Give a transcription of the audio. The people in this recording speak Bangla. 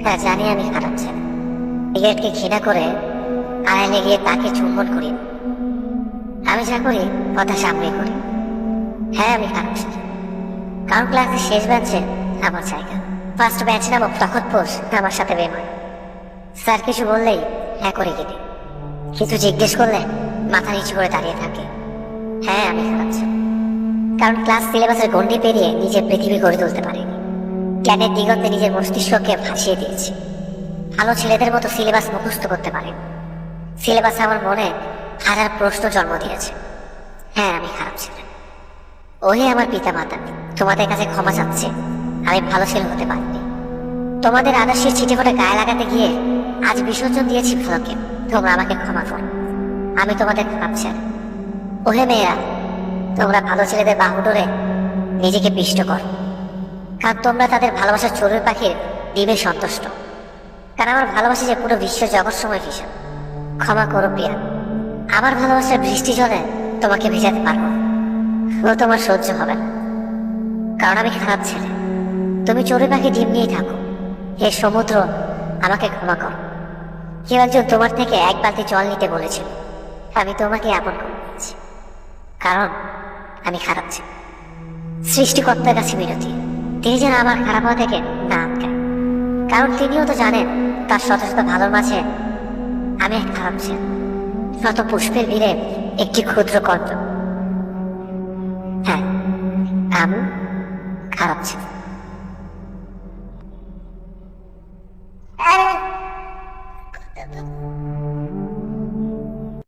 হ্যাঁ, জানি আমি খারাপ ছেলে। সিগারেটকে ঘৃণা করে আড়ালে গিয়ে তাকে চুম্বন করি। আমি যা করি কথা সামনে করি। হ্যাঁ, আমি খারাপ ছেলে। কারণ ক্লাসের শেষ বেঞ্চে আমার জায়গা, ফার্স্ট বেঞ্চ নামক তখতপোষ আমার সাথে বেমান। স্যার কিছু বললেই হ্যাঁ করে গেলে, কিছু জিজ্ঞেস করলে মাথা নিচু করে দাঁড়িয়ে থাকে। হ্যাঁ, আমি খারাপ ছেলে। কারণ ক্লাস সিলেবাসের গণ্ডি পেরিয়ে নিজের পৃথিবী গড়ে তুলতে পারিনি। জ্ঞানের দিগন্তে নিজের মস্তিষ্ককে ভাসিয়ে দিয়েছি। ভালো ছেলেদের মতো সিলেবাস মুখস্থ করতে পারি। সিলেবাস আমার মনে হাজার প্রশ্ন জন্ম দিয়েছে। হ্যাঁ, আমি খারাপ ছেলে। ওহে আমার পিতা মাতা, তোমাদের কাছে ক্ষমা চাচ্ছে। আমি ভালো ছেলে হতে পারিনি। তোমাদের আদর্শের ছিটে ফোটে গায়ে লাগাতে গিয়ে আজ বিসর্জন দিয়েছি ভালোকে। তোমরা আমাকে ক্ষমা করো। আমি তোমাদের খারাপ ছেলে। ওহে মেয়েরা, তোমরা ভালো ছেলেদের বাহু ধরে নিজেকে পিষ্ট করো। কারণ তোমরা তাদের ভালোবাসার চড়ুই পাখির ডিমে সন্তুষ্ট। কারণ আমার ভালোবাসা যে পুরো বিশ্ব জগৎ সময় হিসাব। ক্ষমা করো প্রিয়া, আমার ভালোবাসার বৃষ্টি জলে তোমাকে ভেজাতে পারবো না। ও তোমার সহ্য হবে না, কারণ আমি খারাপ ছেলে। তুমি চড়ুই পাখি ডিম নিয়েই থাকো। হে সমুদ্র, আমাকে ক্ষমা করো। কেউ একজন তোমার থেকে এক বালতি জল নিতে বলেছিল, আমি তোমাকে আপন করে নিয়েছি। কারণ আমি খারাপ ছেলে। সৃষ্টিকর্তার কাছে বিরতি, তিনি যেন আমার খারাপ হওয়া থেকে না আটকায়। কারণ তিনিও তো জানেন তার শত শত ভালোর মাঝে আমি এক খারাপ ছেলে, শত পুষ্পের ভিড়ে একটি ক্ষুদ্র কণ্ঠ। হ্যাঁ, আমি খারাপ ছেলে।